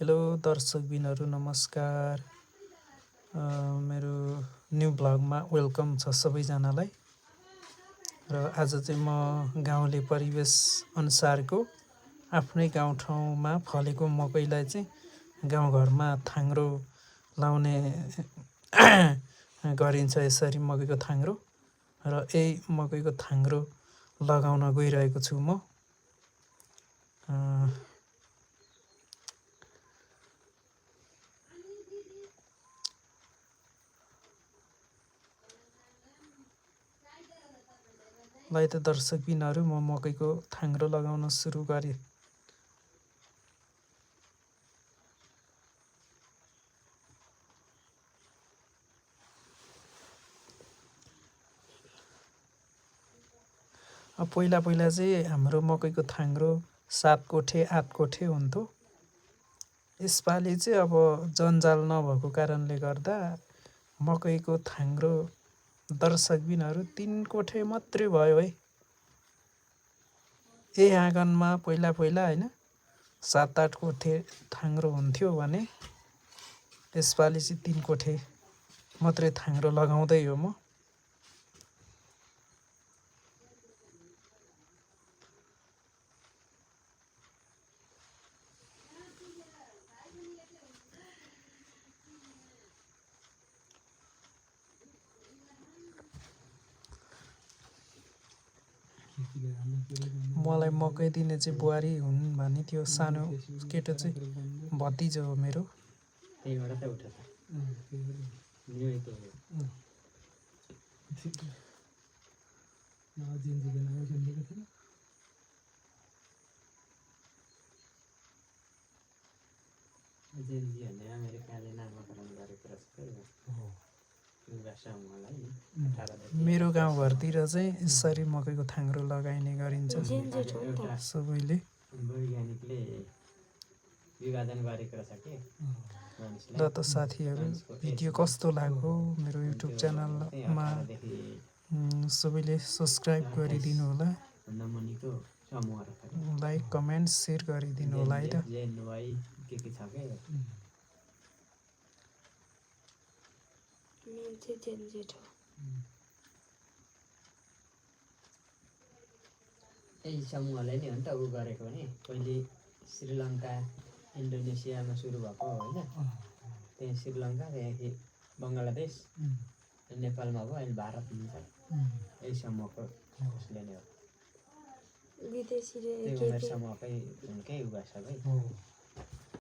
Hello दर्शकबिनहरू नमस्कार। मेरो new ब्लगमा welcome छ सबैजनालाई। र आज चाहिँ म गाउँले परिवेश अनुसारको आफ्नै गाउँठाउँमा फलेको मकैलाई चाहिँ गाउँघरमा थाङ्ग्रो लाउने गरिन्छ। यसरी मकैको थाङ्ग्रो र यही मकैको थाङ्ग्रो लगाउन गइरहेको छु म। लाई त दर्शकबिनहरू म मकैको थाङ्ग्रो लगाउन सुरु गरेँ। पहिला चाहिँ हाम्रो मकैको थाङ्ग्रो 7 कोठे 8 कोठे हुन्थ्यो। यसपालि चाहिँ अब जन्जाल नभएको कारणले गर्दा मकैको थाङ्ग्रो दर्शकबिनहरू 3 कोठे मात्रै भयो है। यही आँगनमा पहिला हैन 7-8 कोठे थाङ्ग्रो हुन्थ्यो भने यसपालि चाहिँ 3 कोठे मात्रै थाङ्ग्रो लगाउँदै हो म। मलाई मकै दिने चाहिँ बुहारी हुन् भने त्यो सानो केटो चाहिँ भतिजो हो मेरो। मेरो गाउँघरतिर चाहिँ यसरी मकैको थाङ्ग्रो लगाइने गरिन्छ सबैले। ल त साथीहरू भिडियो कस्तो लाग्यो मेरो युट्युब च्यानलमा सबैले सब्सक्राइब गरिदिनु होला, लाइक कमेन्ट सेयर गरिदिनु होला है त। यही समूहले नि हो नि त उ गरेको नि पहिले श्रीलङ्का इन्डोनेसियामा सुरु भएको होइन। त्यहाँ श्रीलङ्का त्यहाँदेखि बङ्गलादेश नेपालमा भयो, अहिले भारतमा छ। यही समूहको उसले नै हो, त्यही उमेर समूहकै उनकै उगा छ भाइ।